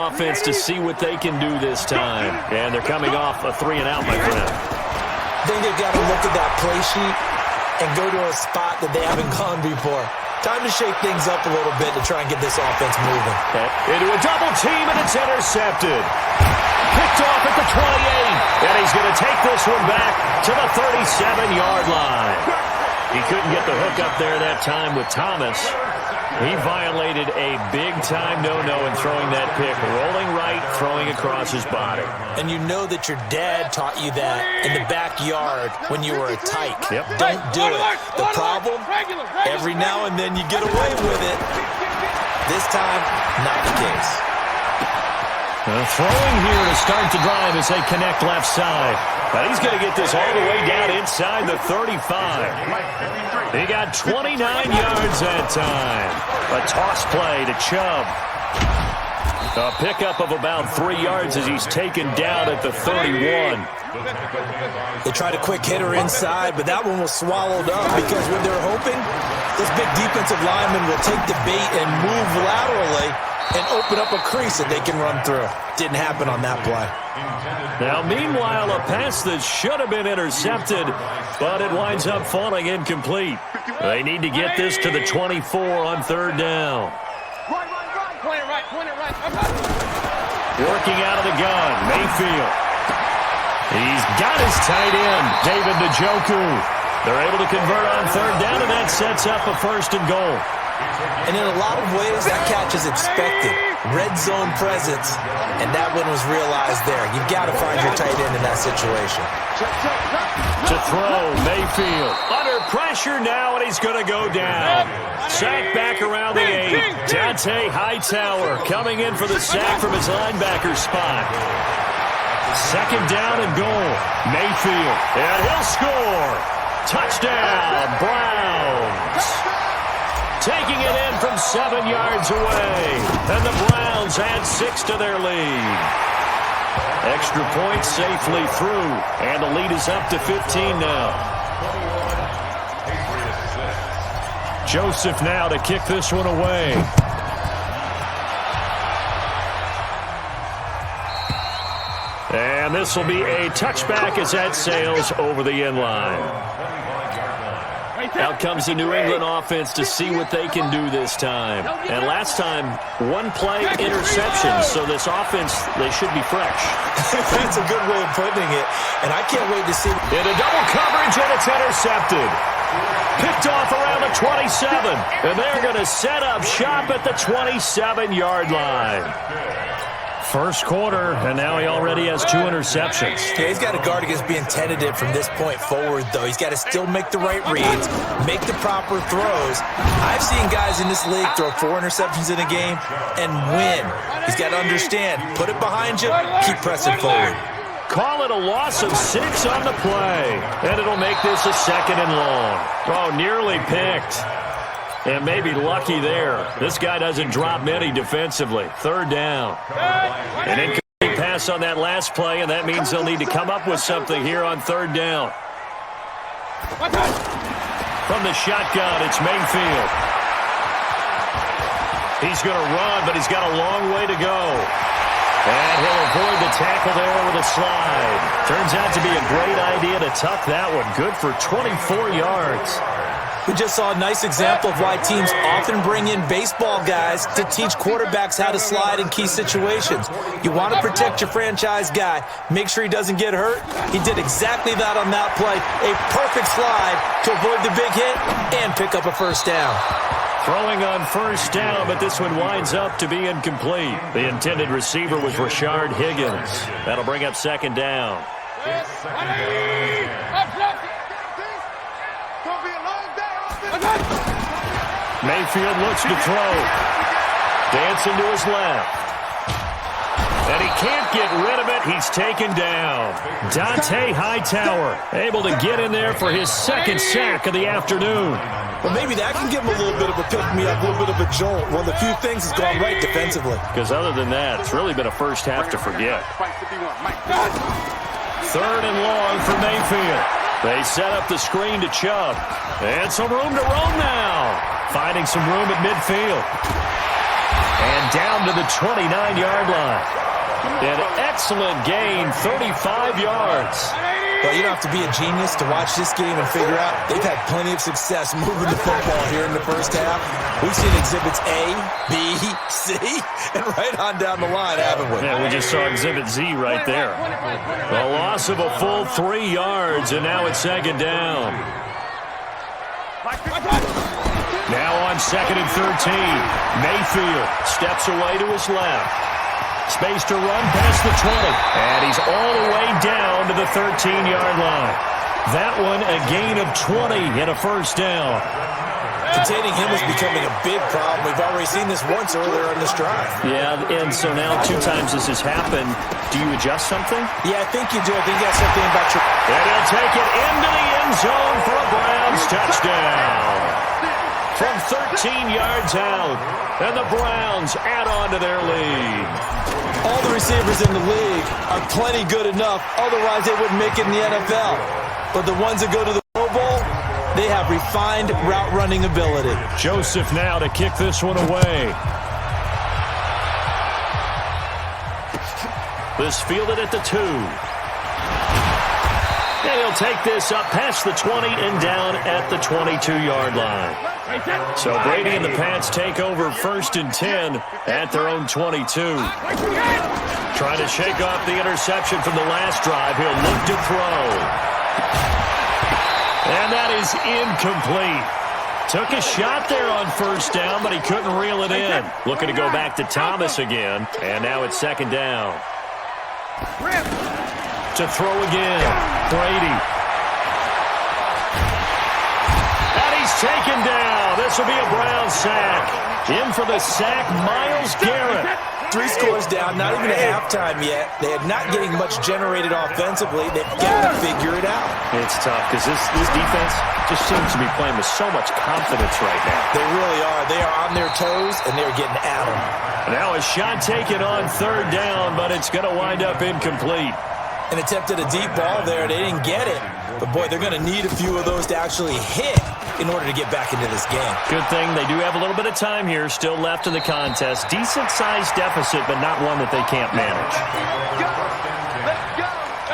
offense to see what they can do this time. And they're coming off a 3-and-out, my friend. I think they've got to look at that play sheet and go to a spot that they haven't gone before. Time to shake things up a little bit to try and get this offense moving. Into a double team, and it's intercepted. Picked off at the 28, and he's going to take this one back to the 37-yard line. He couldn't get the hook up there that time with Thomas. He violated a big-time no-no in throwing that pick. Rolling right, throwing across his body. And you know that your dad taught you that in the backyard when you were a tyke. Yep. Don't do it. The problem, every now and then you get away with it. This time, not the case. Throwing here to start the drive as they connect left side. But he's going to get this all the way down inside the 35. He got 29 yards that time. A toss play to Chubb. A pickup of about 3 yards as he's taken down at the 31. They tried a quick hitter inside, but that one was swallowed up because when they're hoping, this big defensive lineman will take the bait and move laterally and open up a crease that they can run through. Didn't happen on that play. Now, meanwhile, a pass that should have been intercepted, but it winds up falling incomplete. They need to get this to the 24 on third down. Working out of the gun, Mayfield. He's got his tight end, David Njoku. They're able to convert on third down, and that sets up a 1st and goal. And in a lot of ways, that catch is expected. Red zone presence, and that one was realized there. You've got to find your tight end in that situation. To throw, Mayfield. Under pressure now, and he's going to go down. Sack back around the 8. Dante Hightower coming in for the sack from his linebacker spot. 2nd down and goal. Mayfield, and he'll score. Touchdown, Browns. Taking it in from 7 yards away. And the Browns add 6 to their lead. Extra point safely through. And the lead is up to 15 now. Joseph now to kick this one away. And this will be a touchback as that sails over the end line. Out comes the New England offense to see what they can do this time. And last time, 1 play interception. So this offense, they should be fresh. That's a good way of putting it. And I can't wait to see. In a double coverage, and it's intercepted. Picked off around the 27. And they're going to set up shop at the 27-yard line. First quarter, and now he already has 2 interceptions. Yeah, he's got to guard against being tentative from this point forward, though. He's got to still make the right reads, make the proper throws. I've seen guys in this league throw 4 interceptions in a game and win. He's got to understand, put it behind you, keep pressing forward. Call it a loss of 6 on the play, and it'll make this a 2nd and long. Oh, nearly picked. And maybe lucky there. This guy doesn't drop many defensively. 3rd down. An incomplete pass on that last play, and that means they'll need to come up with something here on 3rd down. From the shotgun, it's Mayfield. He's going to run, but he's got a long way to go. And he'll avoid the tackle there with a slide. Turns out to be a great idea to tuck that one. Good for 24 yards. We just saw a nice example of why teams often bring in baseball guys to teach quarterbacks how to slide in key situations. You want to protect your franchise guy. Make sure he doesn't get hurt. He did exactly that on that play. A perfect slide to avoid the big hit and pick up a 1st down. Throwing on 1st down, but this one winds up to be incomplete. The intended receiver was Rashard Higgins. That'll bring up 2nd down. Mayfield looks to throw. Dancing to his left. And he can't get rid of it. He's taken down. Dante Hightower able to get in there for his 2nd sack of the afternoon. Well, maybe that can give him a little bit of a pick-me-up, a little bit of a jolt. One of the few things has gone right defensively. Because other than that, it's really been a first half to forget. 3rd and long for Mayfield. They set up the screen to Chubb. And some room to roam now. Finding some room at midfield. And down to the 29-yard line. An excellent gain, 35 yards. Well, you don't have to be a genius to watch this game and figure out they've had plenty of success moving the football here in the first half. We've seen exhibits A, B, C, and right on down the line, haven't we? Yeah, we just saw exhibit Z right there. A loss of a full 3 yards, and now it's second down. Now on 2nd and 13. Mayfield steps away to his left. Space to run past the 20. And he's all the way down to the 13-yard line. That one a gain of 20 and a first down. Containing him is becoming a big problem. We've already seen this once earlier in this drive. Yeah, and so now 2 times this has happened. Do you adjust something? Yeah, I think you do. I think you got something about your... And he'll take it into the end zone for a Browns touchdown. From 13 yards out, and the Browns add on to their lead. All the receivers in the league are plenty good enough. Otherwise, they wouldn't make it in the NFL. But the ones that go to the Pro Bowl, they have refined route running ability. Joseph now to kick this one away. This fielded at the 2. And he'll take this up past the 20 and down at the 22-yard line. So Brady and the Pats take over 1st and 10 at their own 22. Trying to shake off the interception from the last drive. He'll look to throw. And that is incomplete. Took a shot there on 1st down, but he couldn't reel it in. Looking to go back to Thomas again. And now it's 2nd down. To throw again. Brady. And he's taken down. This will be a Brown sack. In for the sack, Myles Garrett. 3 scores down, not even at halftime yet. They are not getting much generated offensively. They've got to figure it out. It's tough because this defense just seems to be playing with so much confidence right now. They really are. They are on their toes, and they're getting at them. Now a shot taken on 3rd down, but it's going to wind up incomplete. An attempt at a deep ball there. They didn't get it. But, boy, they're going to need a few of those to actually hit in order to get back into this game. Good thing they do have a little bit of time here still left in the contest. Decent-sized deficit, but not one that they can't manage.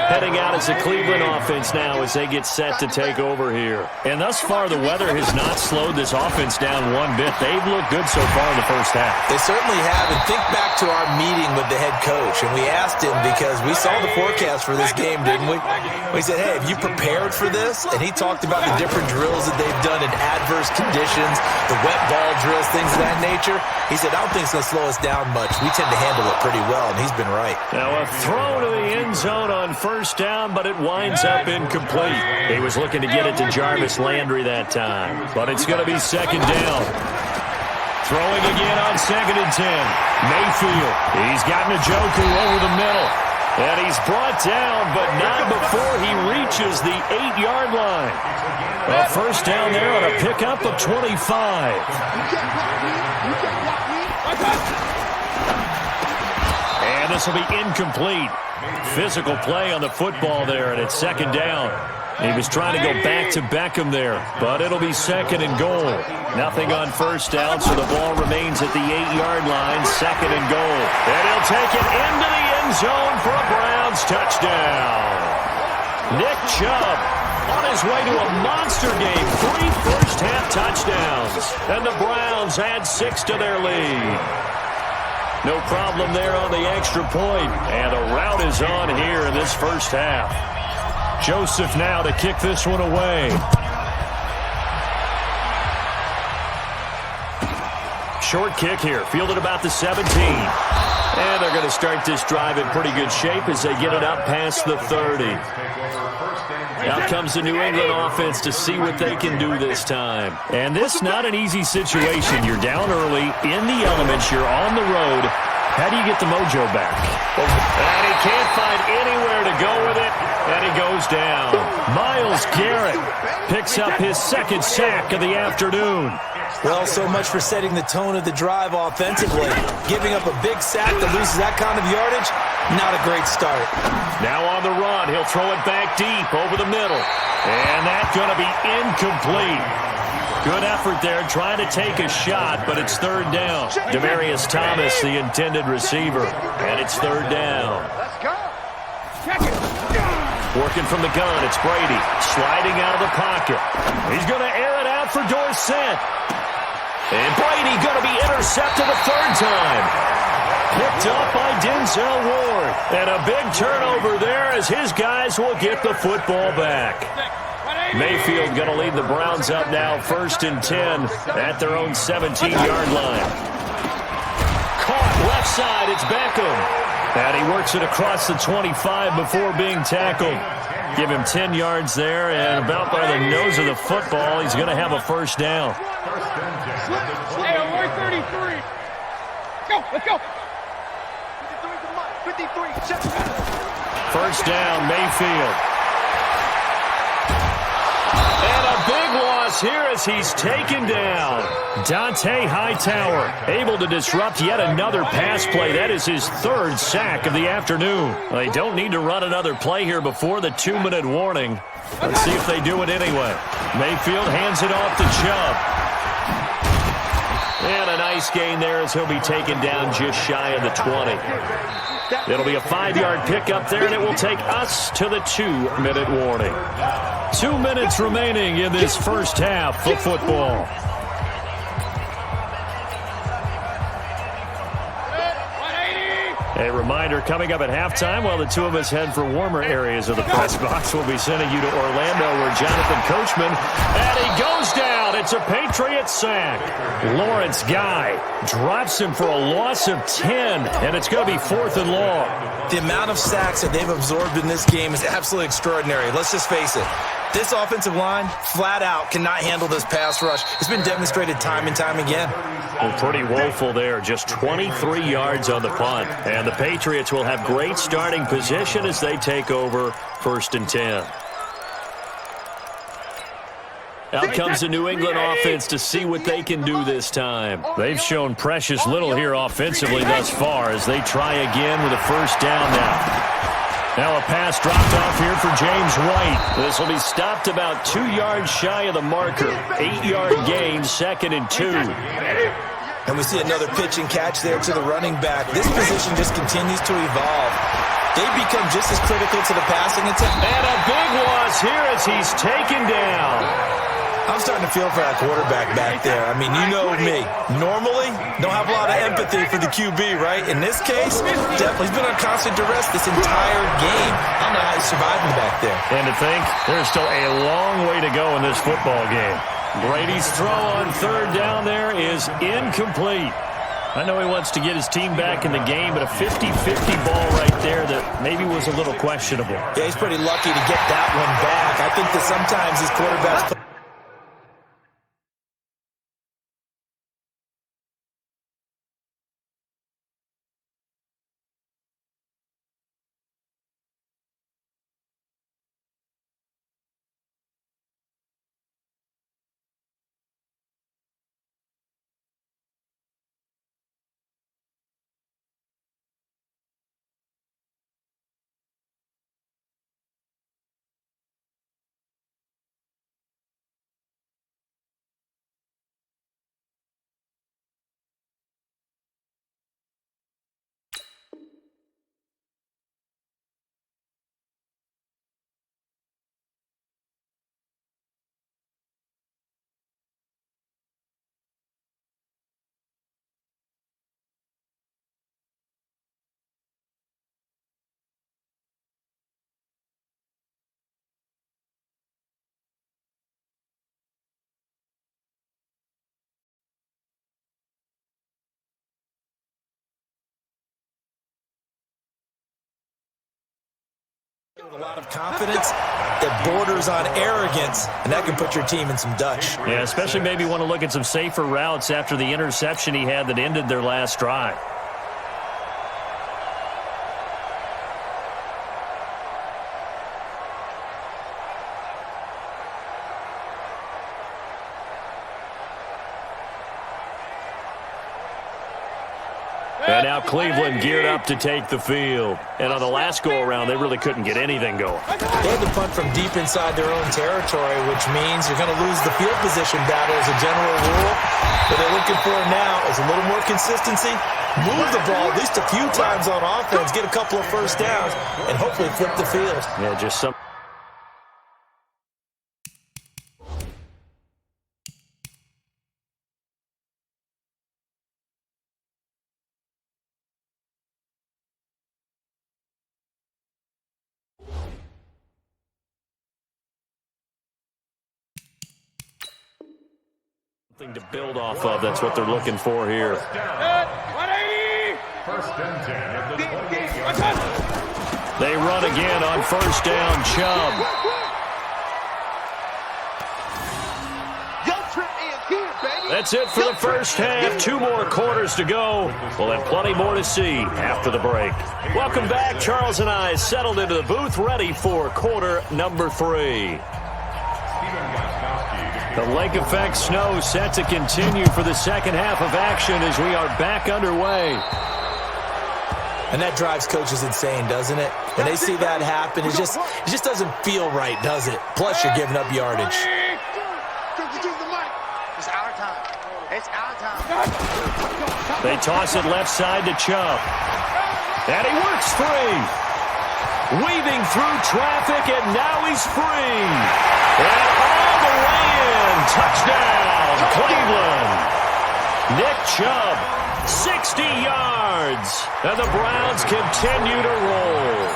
Heading out as the Cleveland offense now as they get set to take over here. And thus far, the weather has not slowed this offense down one bit. They've looked good so far in the first half. They certainly have. And think back to our meeting with the head coach. And we asked him because we saw the forecast for this game, didn't we? We said, hey, have you prepared for this? And he talked about the different drills that they've done in adverse conditions, the wet ball drills, things of that nature. He said, I don't think it's going to slow us down much. We tend to handle it pretty well, and he's been right. Now a throw to the end zone on 1st down, but it winds up incomplete. He was looking to get it to Jarvis Landry that time, but it's going to be 2nd down. Throwing again on 2nd and 10. Mayfield, he's got Njoku over the middle, and he's brought down, but not before he reaches the 8-yard line. A 1st down there on a pickup of 25. And this will be incomplete. Physical play on the football there, and it's 2nd down. He was trying to go back to Beckham there, but it'll be 2nd and goal. Nothing on 1st down, so the ball remains at the 8-yard line, 2nd and goal. And he'll take it into the end zone for a Browns touchdown. Nick Chubb on his way to a monster game, 3 first-half touchdowns. And the Browns add 6 to their lead. No problem there on the extra point, and a rout is on here in this first half. Joseph now to kick this one away. Short kick here, fielded about the 17. And they're going to start this drive in pretty good shape as they get it up past the 30. Out comes the New England offense to see what they can do this time. And this not an easy situation. You're down early, in the elements, you're on the road. How do you get the mojo back? And he can't find anywhere to go with it, and he goes down. Myles Garrett picks up his 2nd sack of the afternoon. Well, so much for setting the tone of the drive offensively. Giving up a big sack that loses that kind of yardage, not a great start. Now on the run, he'll throw it back deep over the middle. And that's going to be incomplete. Good effort there, trying to take a shot, but it's third down. Demaryius Thomas, the intended receiver, and it's third down. Let's go. Check it. Working from the gun, it's Brady, sliding out of the pocket. He's going to air it out for Dorsett. And Brady going to be intercepted a third time. Picked up by Denzel Ward. And a big turnover there as his guys will get the football back. Mayfield going to lead the Browns up now, 1st and 10 at their own 17-yard line. Caught left side, it's Beckham. And he works it across the 25 before being tackled. Give him 10 yards there, and about by the nose of the football, he's going to have a first down. Hey, we're 33. Go, let's go. 53, First down, Mayfield. And a big loss here as he's taken down. Dante Hightower able to disrupt yet another pass play. That is his 3rd sack of the afternoon. They don't need to run another play here before the 2-minute warning. Let's see if they do it anyway. Mayfield hands it off to Chubb. And a nice gain there as he'll be taken down just shy of the 20. It'll be a 5-yard pickup there, and it will take us to the 2-minute warning. 2 minutes remaining in this first half of football. A reminder, coming up at halftime, while the two of us head for warmer areas of the press box, we'll be sending you to Orlando where Jonathan Coachman, and he goes down. It's a Patriot sack. Lawrence Guy drops him for a loss of 10, and it's going to be 4th and long. The amount of sacks that they've absorbed in this game is absolutely extraordinary. Let's just face it. This offensive line, flat out, cannot handle this pass rush. It's been demonstrated time and time again. Well, pretty woeful there. Just 23 yards on the punt. And the Patriots will have great starting position as they take over 1st and 10. Out comes the New England offense to see what they can do this time. They've shown precious little here offensively thus far as they try again with a first down now. Now a pass dropped off here for James White. This will be stopped about 2 yards shy of the marker. 8-yard gain, 2nd and 2. And we see another pitch and catch there to the running back. This position just continues to evolve. They become just as critical to the passing attack. And a big loss here as he's taken down. I'm starting to feel for that quarterback back there. I mean, you know me. Normally, don't have a lot of empathy for the QB, right? In this case, definitely he's been on constant duress this entire game. I don't know how he's surviving back there. And to think, there's still a long way to go in this football game. Brady's throw on 3rd down there is incomplete. I know he wants to get his team back in the game, but a 50-50 ball right there that maybe was a little questionable. Yeah, he's pretty lucky to get that one back. I think that sometimes these quarterbacks... With a lot of confidence that borders on arrogance, and that can put your team in some Dutch. Yeah, especially maybe want to look at some safer routes after the interception he had that ended their last drive. And now now Cleveland geared up to take the field. And on the last go-around, they really couldn't get anything going. They had to punt from deep inside their own territory, which means you're going to lose the field position battle as a general rule. What they're looking for now is a little more consistency. Move the ball at least a few times on offense, get a couple of first downs, and hopefully flip the field. Yeah, just some... Something to build off of. That's what they're looking for here. 180! First and 10 at the 20. They run again on first down. Chubb. That's it for the first half. 2 more quarters to go. We'll have plenty more to see after the break. Welcome back. Charles and I settled into the booth, ready for quarter number 3. The lake effect snow set to continue for the second half of action as we are back underway. And that drives coaches insane, doesn't it? When they see that happen, it just doesn't feel right, does it? Plus, you're giving up yardage. It's our time. It's our time. They toss it left side to Chubb. And he works free. Weaving through traffic, and now he's free. And all the way in. Touchdown, Cleveland. Nick Chubb, 60 yards. And the Browns continue to roll.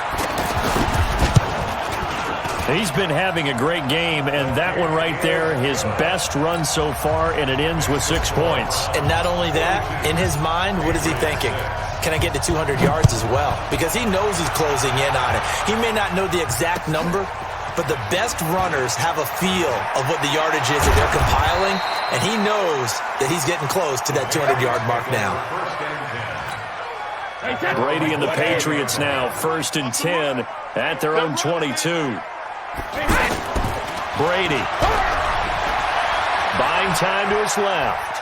He's been having a great game, and that one right there, his best run so far, and it ends with 6 points. And not only that, in his mind, what is he thinking? Can I get to 200 yards as well? Because he knows he's closing in on it. He may not know the exact number, but the best runners have a feel of what the yardage is that they're compiling, and he knows that he's getting close to that 200-yard mark now. Brady and the Patriots now, 1st and 10 at their own 22. Brady. Buying time to his left.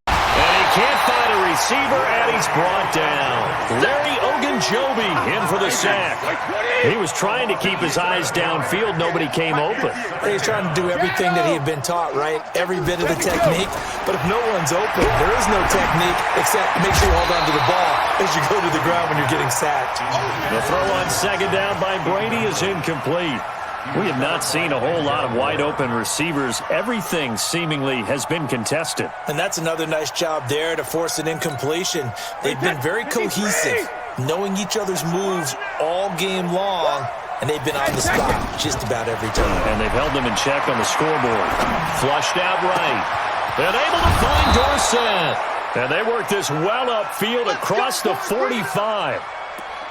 And he can't find a receiver, and he's brought down. Larry Ogunjobi in for the sack. He was trying to keep his eyes downfield. Nobody came open. He's trying to do everything that he had been taught, right? Every bit of the technique. But if no one's open, there is no technique except make sure you hold on to the ball as you go to the ground when you're getting sacked. The throw on second down by Brady is incomplete. We have not seen a whole lot of wide-open receivers. Everything seemingly has been contested. And that's another nice job there to force an incompletion. They've been very cohesive, knowing each other's moves all game long, and they've been on the spot just about every time. And they've held them in check on the scoreboard. Flushed out right. And able to find Dorsett. And they work this well upfield across the 45.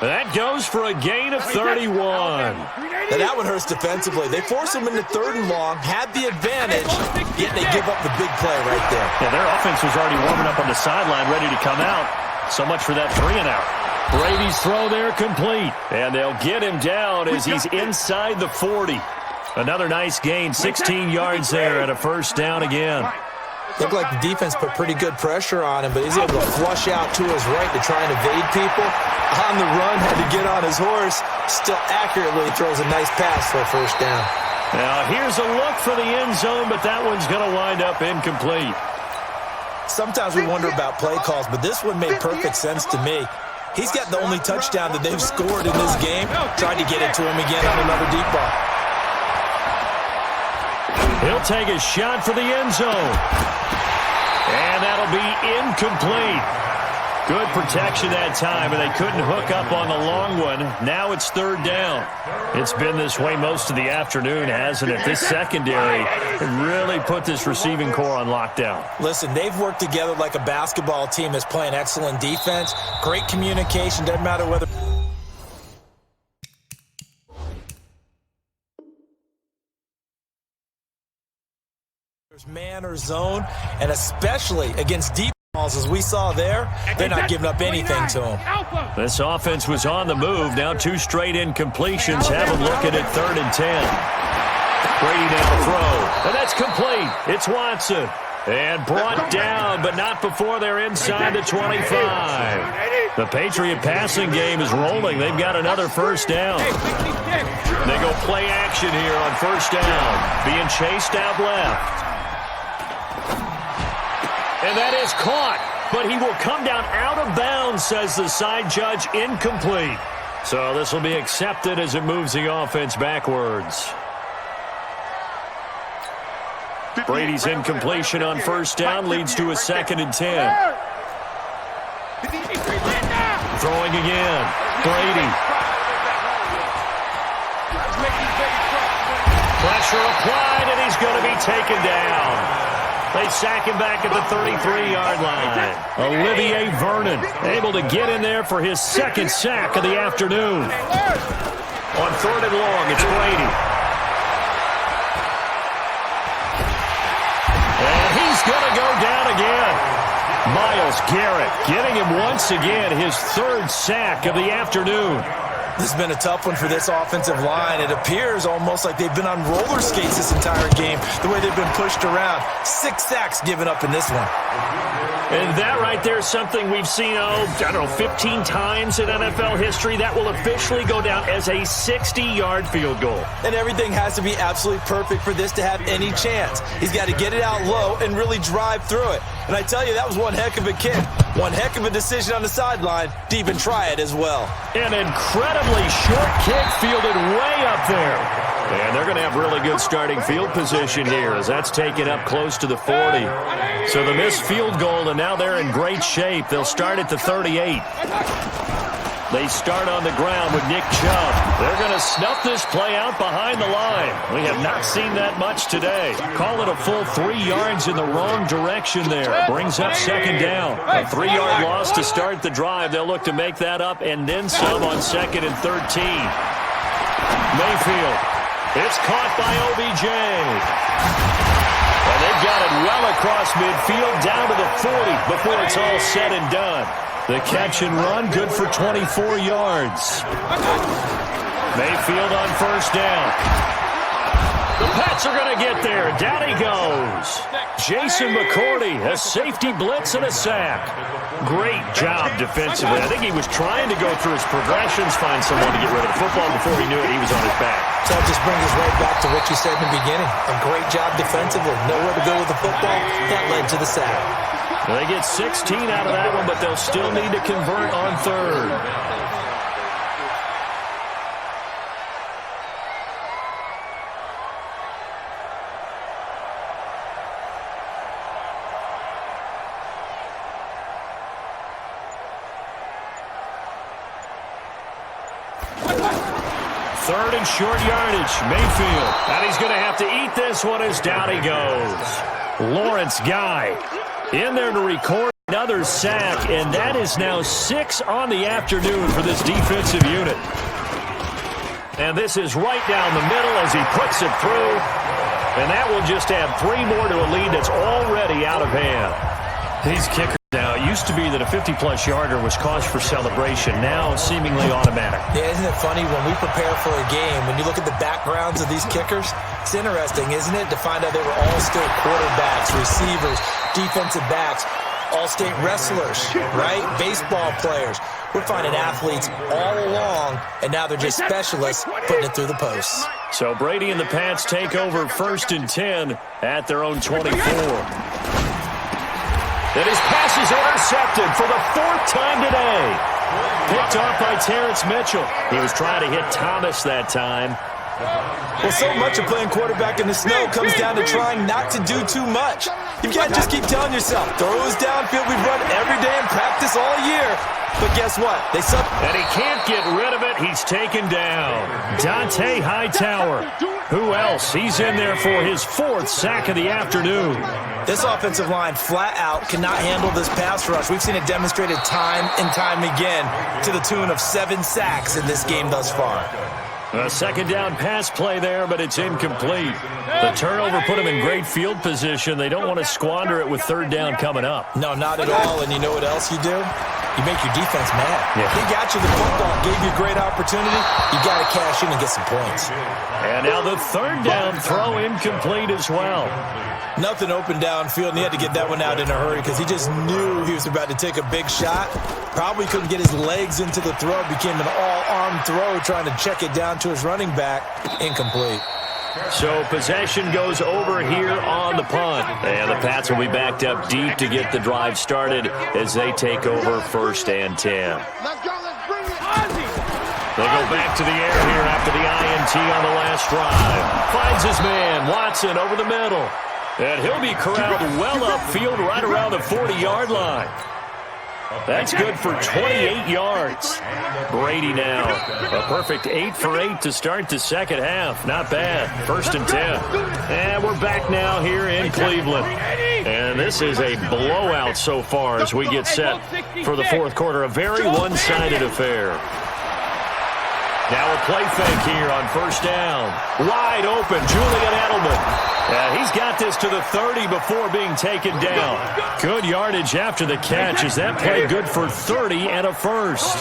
That goes for a gain of 31. Now that one hurts defensively. They force them into 3rd and long, had the advantage, yet they give up the big play right there. Yeah, their offense was already warming up on the sideline, ready to come out. So much for that 3-and-out. Brady's throw there complete. And they'll get him down as he's inside the 40. Another nice gain, 16 yards there, and a first down again. Looked like the defense put pretty good pressure on him, but he's able to flush out to his right to try and evade people. On the run, had to get on his horse. Still accurately throws a nice pass for a first down. Now here's a look for the end zone, but that one's going to wind up incomplete. Sometimes we wonder about play calls, but this one made perfect sense to me. He's got the only touchdown that they've scored in this game. Tried to get it to him again on another deep ball. He'll take a shot for the end zone. And that'll be incomplete. Good protection that time, and they couldn't hook up on the long one. Now it's 3rd down. It's been this way most of the afternoon, hasn't it? This secondary really put this receiving core on lockdown. Listen, they've worked together like a basketball team that's playing excellent defense. Great communication, doesn't matter whether... there's man or zone, and especially against deep balls as we saw there, they're not giving up anything to him. This offense was on the move. Now 2 straight incompletions have them looking at 3rd and 10. Brady down the throw, and that's complete. It's Watson. And brought down, but not before they're inside the 25. The Patriot passing game is rolling. They've got another first down. They go play action here on first down. Being chased out left. And that is caught, but he will come down out of bounds, says the side judge, incomplete. So this will be accepted as it moves the offense backwards. Brady's incompletion on first down leads to a 2nd and 10. Throwing again. Brady. Pressure applied, and he's going to be taken down. They sack him back at the 33-yard line. Olivier Vernon able to get in there for his 2nd sack of the afternoon. On 3rd and long, it's Brady. And he's going to go down again. Myles Garrett getting him once again his 3rd sack of the afternoon. This has been a tough one for this offensive line. It appears almost like they've been on roller skates this entire game, the way they've been pushed around. 6 sacks given up in this one. And that right there is something we've seen, 15 times in NFL history. That will officially go down as a 60-yard field goal. And everything has to be absolutely perfect for this to have any chance. He's got to get it out low and really drive through it. And I tell you, that was one heck of a kick. One heck of a decision on the sideline to even try it as well. An incredibly short kick fielded way up there. And they're going to have really good starting field position here as that's taken up close to the 40. So the missed field goal, and now they're in great shape. They'll start at the 38. They start on the ground with Nick Chubb. They're going to snuff this play out behind the line. We have not seen that much today. Call it a full 3 yards in the wrong direction there. Brings up 2nd down. A 3-yard loss to start the drive. They'll look to make that up and then some on 2nd and 13. Mayfield. It's caught by OBJ. And they've got it well across midfield down to the 40 before it's all said and done. The catch and run, good for 24 yards. Mayfield on first down. The Pats are going to get there. Down he goes. Jason McCourty, a safety blitz and a sack. Great job defensively. I think he was trying to go through his progressions, find someone to get rid of the football. Before he knew it, he was on his back. So that just brings us right back to what you said in the beginning. A great job defensively. Nowhere to go with the football. That led to the sack. Well, they get 16 out of that one, but they'll still need to convert on 3rd. Third and short yardage, Mayfield. And he's going to have to eat this one as down he goes. Lawrence Guy in there to record another sack, and that is now 6 on the afternoon for this defensive unit. And this is right down the middle as he puts it through, and that will just add 3 more to a lead that's already out of hand. These kickers now, it used to be that a 50-plus yarder was cause for celebration. Now, seemingly automatic. Yeah, isn't it funny when we prepare for a game, when you look at the backgrounds of these kickers, it's interesting, isn't it, to find out they were all-state quarterbacks, receivers, defensive backs, all-state wrestlers, right? Baseball players. We're finding athletes all along, and now they're just specialists putting it through the posts. So Brady and the Pats take over 1st and 10 at their own 24. And his pass is intercepted for the 4th time today. Picked off by Terrence Mitchell. He was trying to hit Thomas that time. Well, so much of playing quarterback in the snow comes down to trying not to do too much. You can't just keep telling yourself, throws downfield, we've run every day in practice all year. But guess what? They suck. And he can't get rid of it. He's taken down. Dante Hightower. Who else? He's in there for his 4th sack of the afternoon. This offensive line flat out cannot handle this pass rush. We've seen it demonstrated time and time again to the tune of 7 sacks in this game thus far. A 2nd down pass play there, but it's incomplete. The turnover put them in great field position. They don't want to squander it with 3rd down coming up. No, not at all. And you know what else you do? You make your defense mad. Yeah. He got you the football, gave you a great opportunity. You got to cash in and get some points. And now the third down throw incomplete as well. Nothing open downfield, and he had to get that one out in a hurry because he just knew he was about to take a big shot. Probably couldn't get his legs into the throw. Became an all-arm throw trying to check it down to his running back. Incomplete. So possession goes over here on the punt. And the Pats will be backed up deep to get the drive started as they take over 1st and 10. Let's go. Let's bring it. They go back to the air here after the INT on the last drive. Finds his man, Watson, over the middle. And he'll be corralled well upfield right around the 40-yard line. That's good for 28 yards. Brady now, a perfect 8 for 8 to start the second half. Not bad. 1st and 10. And we're back now here in Cleveland. And this is a blowout so far as we get set for the fourth quarter. A very one-sided affair. Now a play fake here on 1st down. Wide open, Julian Edelman. He's got this to the 30 before being taken down. Good yardage after the catch. Is that play good for 30 and a first?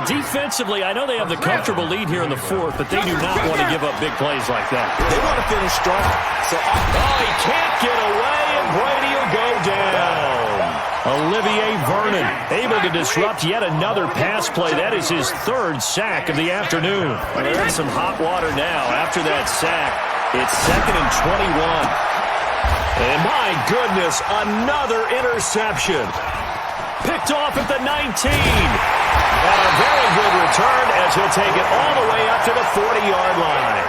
Defensively, I know they have the comfortable lead here in the fourth, but they do not want to give up big plays like that. They want to finish strong. So, he can't get away, and Brady will go down. Olivier Vernon able to disrupt yet another pass play. That is his 3rd sack of the afternoon. They're in some hot water now after that sack. It's 2nd and 21. And my goodness, another interception. Picked off at the 19. And a very good return as he'll take it all the way up to the 40-yard line.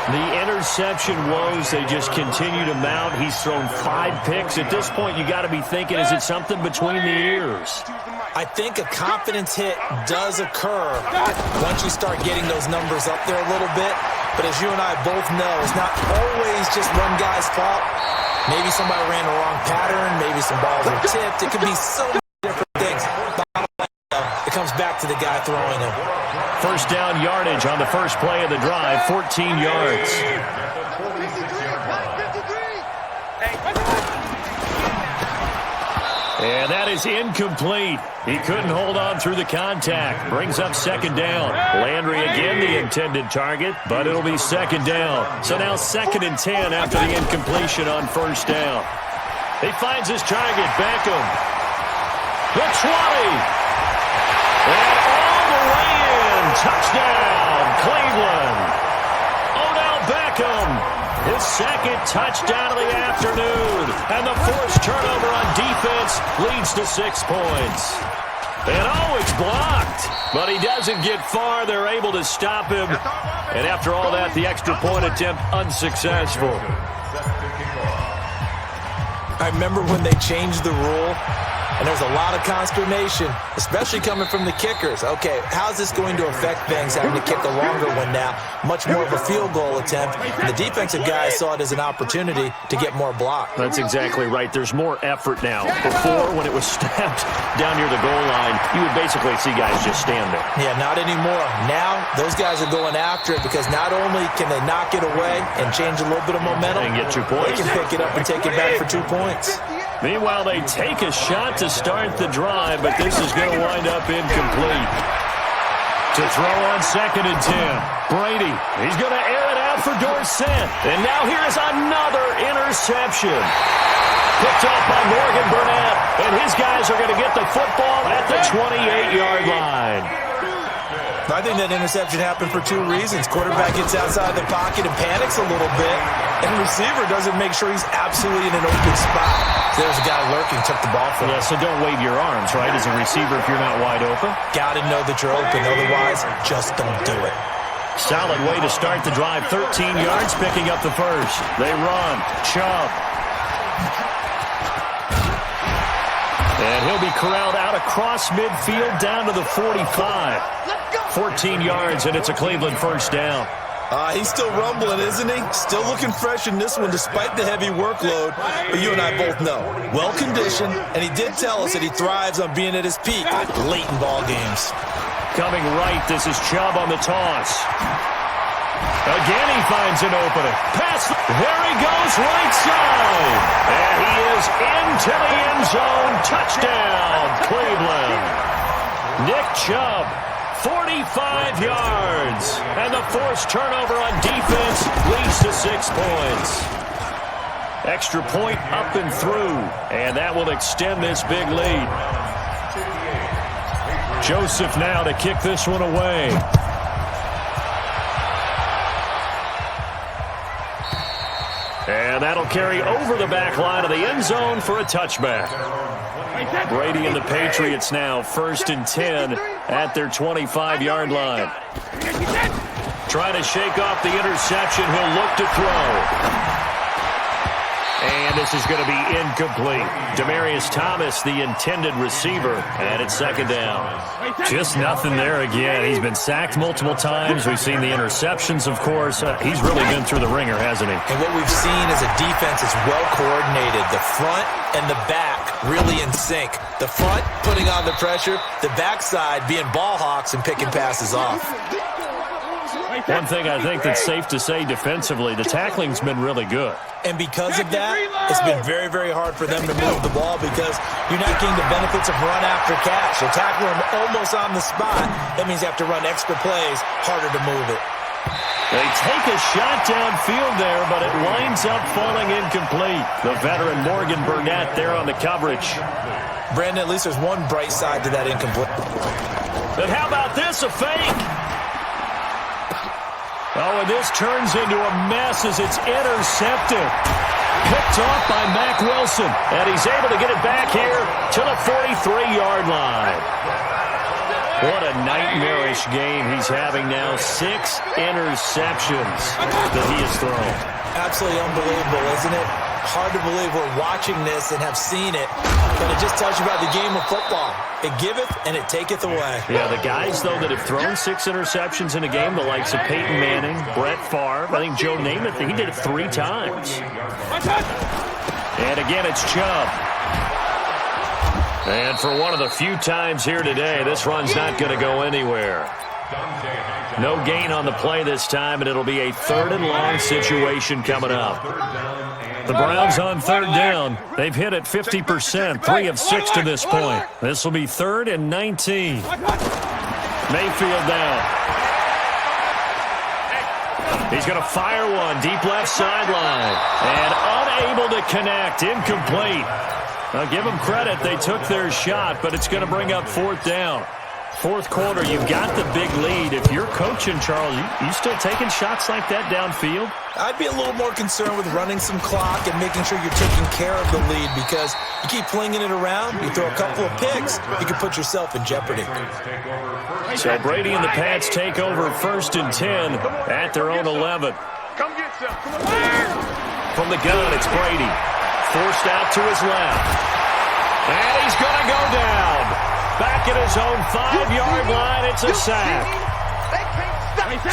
The interception woes, they just continue to mount. He's thrown 5 picks. At this point, you got to be thinking, is it something between the ears? I think a confidence hit does occur once you start getting those numbers up there a little bit. But as you and I both know, it's not always just one guy's fault. Maybe somebody ran the wrong pattern. Maybe some balls were tipped. It could be so many different things. It comes back to the guy throwing them. 1st down yardage on the first play of the drive, 14 yards. And that is incomplete. He couldn't hold on through the contact. Brings up 2nd down. Landry again the intended target, but it'll be 2nd down. So now 2nd and 10 after the incompletion on 1st down. He finds his target, Beckham. The 20. And all the way in. Touchdown, Cleveland. Odell Beckham. His 2nd touchdown of the afternoon. And the forced turnover on defense leads to 6 points. And it's blocked. But he doesn't get far. They're able to stop him. And after all that, the extra point attempt unsuccessful. I remember when they changed the rule. And there's a lot of consternation, especially coming from the kickers. Okay, how's this going to affect things, having to kick a longer one now? Much more of a field goal attempt. And the defensive guys saw it as an opportunity to get more block. That's exactly right. There's more effort now. Before, when it was snapped down near the goal line, you would basically see guys just stand there. Yeah, not anymore. Now, those guys are going after it because not only can they knock it away and change a little bit of momentum, and get 2 points. They can pick it up and take it back for 2 points. Meanwhile, they take a shot to start the drive, but this is going to wind up incomplete. To throw on 2nd and 10. Brady, he's going to air it out for Dorsett. And now here is another interception. Picked off by Morgan Burnett. And his guys are going to get the football at the 28-yard line. I think that interception happened for 2 reasons. Quarterback gets outside the pocket and panics a little bit. And the receiver doesn't make sure he's absolutely in an open spot. So there's a guy lurking, took the ball from him. Yeah, so don't wave your arms, right, as a receiver if you're not wide open. Got to know that you're open. Otherwise, just don't do it. Solid way to start the drive. 13 yards, picking up the first. They run. Chubb. And he'll be corralled out across midfield down to the 45. 14 yards, and it's a Cleveland 1st down. He's still rumbling, isn't he? Still looking fresh in this one despite the heavy workload. But you and I both know, well-conditioned, and he did tell us that he thrives on being at his peak late in ball games. Coming right, this is Chubb on the toss. Again, he finds an opening. Pass. There he goes, right side. And he is into the end zone. Touchdown, Cleveland. Nick Chubb, 45 yards. And the forced turnover on defense leads to 6 points. Extra point up and through. And that will extend this big lead. Joseph now to kick this one away. And that'll carry over the back line of the end zone for a touchback. Brady and the Patriots now 1st and 10 at their 25-yard line. Trying to shake off the interception. He'll look to throw. And this is going to be incomplete. Demaryius Thomas, the intended receiver, and it's 2nd down. Just nothing there again. He's been sacked multiple times. We've seen the interceptions, of course. He's really been through the ringer, hasn't he? And what we've seen is a defense is well coordinated. The front and the back really in sync. The front putting on the pressure, the backside being ball hawks and picking passes off. One thing I think that's safe to say defensively, the tackling's been really good. And because of that, it's been very, very hard for them to move the ball because you're not getting the benefits of run after catch. You're tackling them almost on the spot. That means you have to run extra plays, harder to move it. They take a shot downfield there, but it winds up falling incomplete. The veteran Morgan Burnett there on the coverage. Brandon, at least there's one bright side to that incomplete. But how about this, a fake? Oh, and this turns into a mess as it's intercepted. Picked off by Mack Wilson. And he's able to get it back here to the 43-yard line. What a nightmarish game he's having now. 6 interceptions that he has thrown. Absolutely unbelievable, isn't it? Hard to believe we're watching this and have seen it, but it just tells you about the game of football. It giveth and it taketh away. Yeah, the guys, though, that have thrown 6 interceptions in a game, the likes of Peyton Manning, Brett Favre, I think Joe Namath, he did it 3 times. And again, it's Chubb. And for one of the few times here today, this run's not going to go anywhere. No gain on the play this time, and it'll be a 3rd and long situation coming up. The Browns on 3rd down. They've hit it 50%, 3 of 6 to this point. This will be 3rd and 19. Mayfield down. He's going to fire one, deep left sideline. And unable to connect, incomplete. Now, give them credit. They took their shot, but it's going to bring up 4th down. 4th quarter, you've got the big lead. If you're coaching, Charles, you still taking shots like that downfield? I'd be a little more concerned with running some clock and making sure you're taking care of the lead because you keep flinging it around, you throw a couple of picks, you can put yourself in jeopardy. So Brady and the Pats take over 1st and 10 at their own 11. Come get some. From the gun, it's Brady. Forced out to his left. And he's going to go down. Back at his own 5-yard line, it's a sack.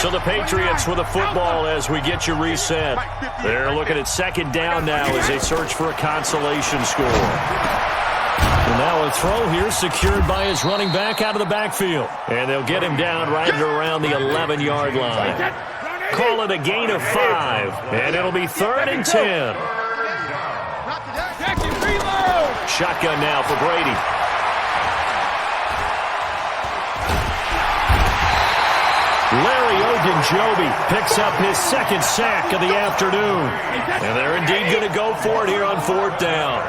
So the Patriots with a football as we get you reset. They're looking at 2nd down now as they search for a consolation score. And now a throw here secured by his running back out of the backfield. And they'll get him down right at around the 11-yard line. Call it a gain of 5, and it'll be 3rd and 10. Shotgun now for Brady. Larry Ogunjobi picks up his 2nd sack of the afternoon. And they're indeed going to go for it here on 4th down.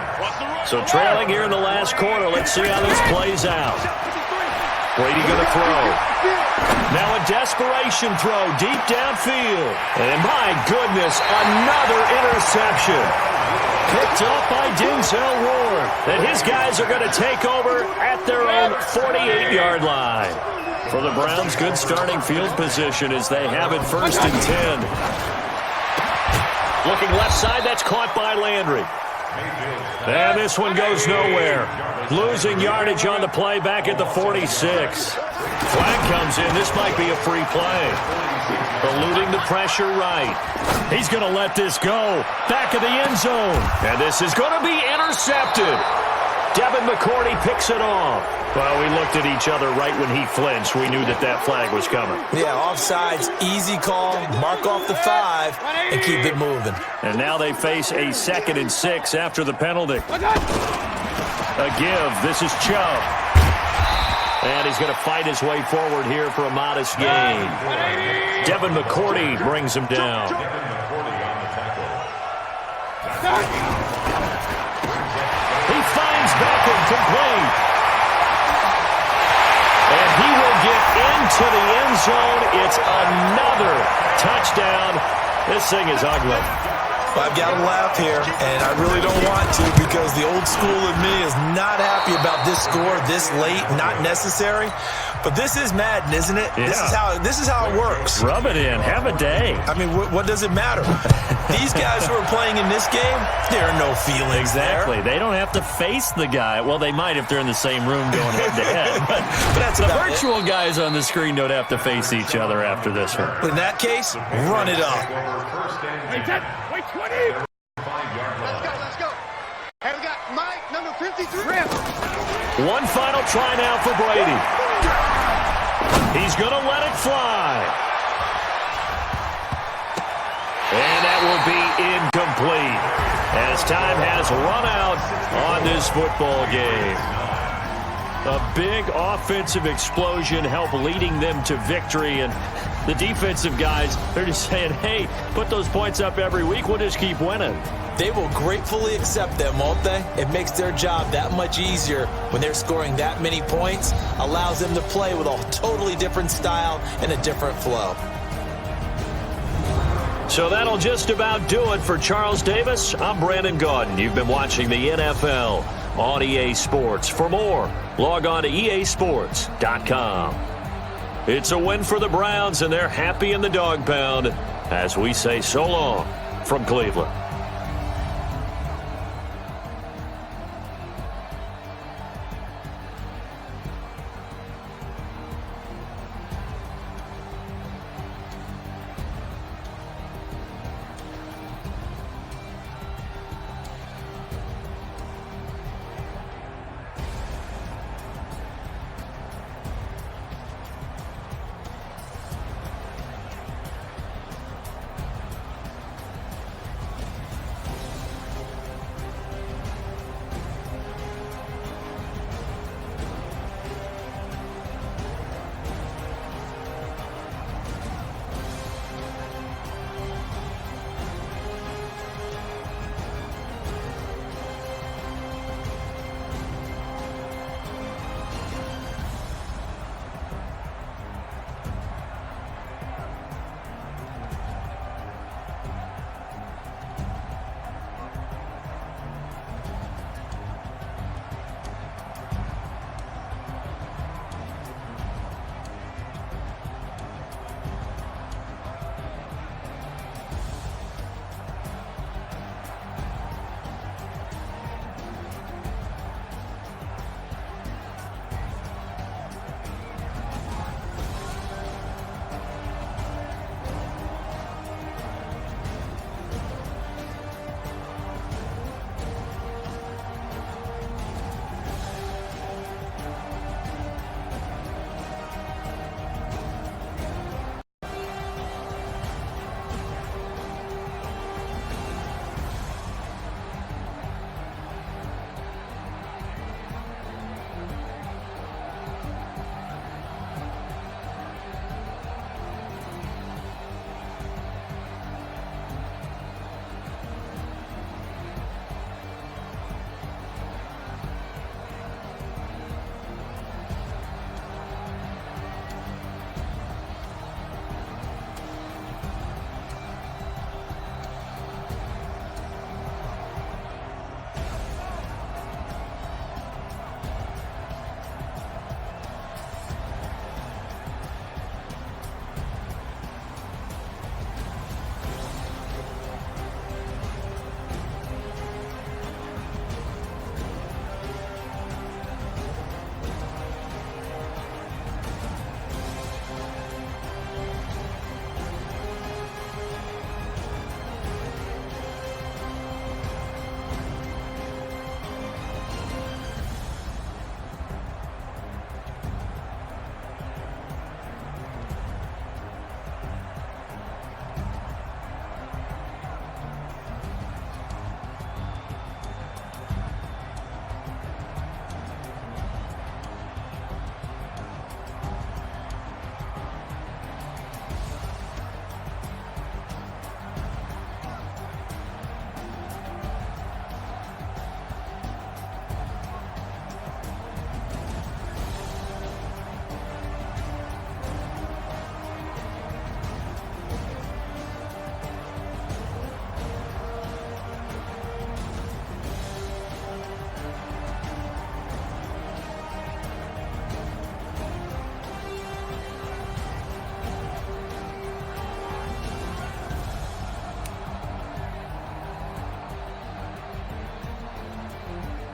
So trailing here in the last quarter, let's see how this plays out. Brady going to throw. Now a desperation throw deep downfield. And my goodness, another interception. Picked up by Denzel Ward. And his guys are going to take over at their own 48-yard line. For the Browns, good starting field position as they have it 1st and 10. Looking left side, that's caught by Landry. And this one goes nowhere. Losing yardage on the play back at the 46. Flag comes in. This might be a free play. Eluding the pressure right. He's going to let this go. Back of the end zone. And this is going to be intercepted. Devin McCourty picks it off. Well, we looked at each other right when he flinched. We knew that that flag was coming. Yeah, offsides, easy call. Mark off the 5 and keep it moving. And now they face a 2nd and 6 after the penalty. A give. This is Chubb. And he's going to fight his way forward here for a modest gain. Devin McCourty brings him down. He finds Beckham complete. And he will get into the end zone. It's another touchdown. This thing is ugly. I've got to laugh here, and I really don't want to because the old school in me is not happy about this score this late, not necessary. But this is Madden, isn't it? Yeah. This is how it works. Rub it in. Have a day. I mean, what does it matter? These guys who are playing in this game, there are no feelings Exactly. there. They don't have to face the guy. Well, they might if they're in the same room going head-to-head. But that's the about virtual guys on the screen don't have to face each other after this one. But in that case, run it up. Wait, 20. Let's go. Hey, we got Mike, number 53. One final try now for Brady. He's going to let it fly. And that will be incomplete as time has run out on this football game. A big offensive explosion helped leading them to victory, and the defensive guys, they're just saying, hey, put those points up every week, we'll just keep winning. They will gratefully accept them, won't they? It makes their job that much easier when they're scoring that many points, allows them to play with a totally different style and a different flow. So that'll just about do it for Charles Davis. I'm Brandon Gaudin. You've been watching the NFL on EA Sports. For more, log on to easports.com. It's a win for the Browns, and they're happy in the dog pound as we say so long from Cleveland.